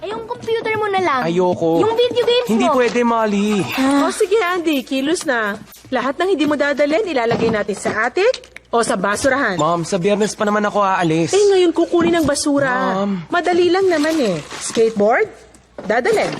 yung computer mo na lang. Ayoko. Yung video games Hindi mo. pwede, Molly. O sige, Andy, kilos na. Lahat ng hindi mo dadalhin, ilalagay natin sa attic o sa basurahan. Ma'am, sa Biyernes pa naman ako aalis. Ngayon kukunin ng basura. Ma'am. Madali lang naman eh. Skateboard, dadalhin.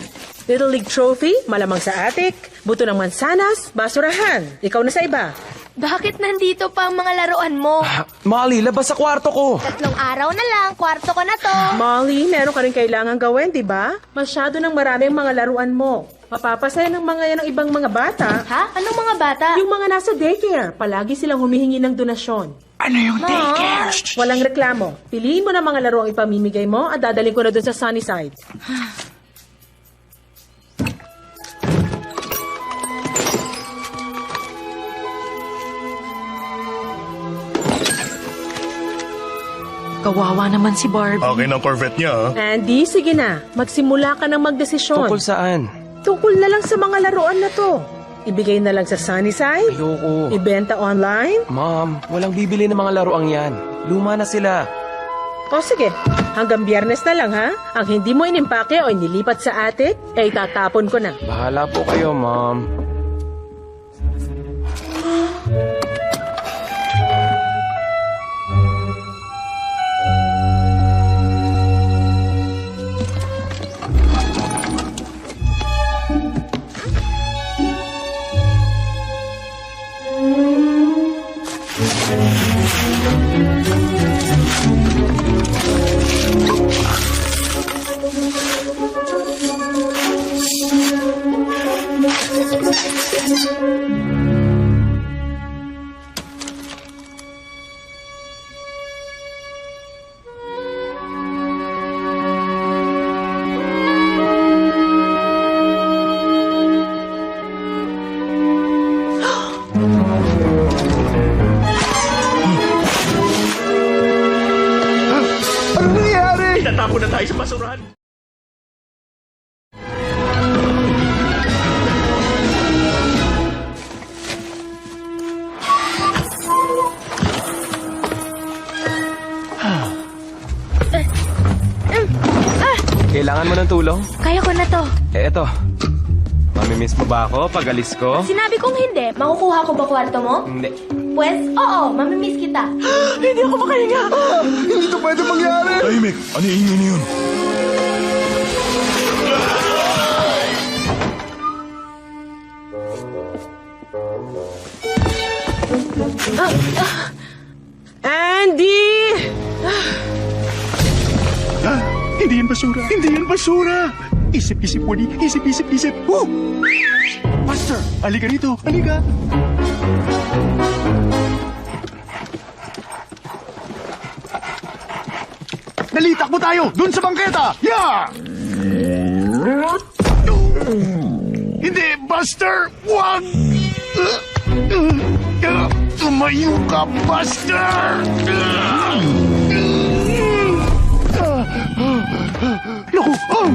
Little League trophy, malamang sa attic. Buto ng mansanas, basurahan. Ikaw na sa iba. Bakit nandito pa ang mga laruan mo? Molly, labas sa kwarto ko. 3 araw na lang, kwarto ko na to. Molly, meron ka rin kailangan gawin, di ba? Masyado ng maraming mga laruan mo. Mapapasaya ng mga yan ng ibang mga bata. Ha? Anong mga bata? Yung mga nasa daycare, palagi silang humihingi ng donasyon. Ano yung daycare? Walang reklamo. Piliin mo na mga laro ang ipamimigay mo at dadalhin ko na doon sa sunny side. Kawawa naman si Barbie. Okay ng Corvette niya, ha? Andy, sige na. Magsimula ka ng magdesisyon. Tungkol saan? Tungkol na lang sa mga laruan na to. Ibigay na lang sa sunny side? Ayoko. Ibenta online? Ma'am, walang bibili ng mga laruang yan. Luma na sila. O sige, hanggang Biyernes na lang ha. Ang hindi mo inimpake o inilipat sa attic, ay itatapon ko na. Bahala po kayo, ma'am. Ano nangyayari? Itatapon na tayo sa basurahan. Kailangan mo ng tulong? Kaya ko na to. Eto. Mamimiss mo ba ako pag alis ko? Sinabi kong hindi. Makukuha ko ba kwarto mo? Hindi. Pwes, oo. Mamimiss kita. Hindi ako makahinga! Hindi ito pwede mangyari! Tahimik! Ano yung ingay na yun? Andy! Ha? Hindi yan basura! Hindi yan basura! Isip-isip, Woody! Isip-isip-isip! Master! Halika rito! Halika! Dali, takbo tayo! Doon sa bangketa! Yeah! Hindi, Buster! Wag! Tumayo ka, Buster! Naku! Oh!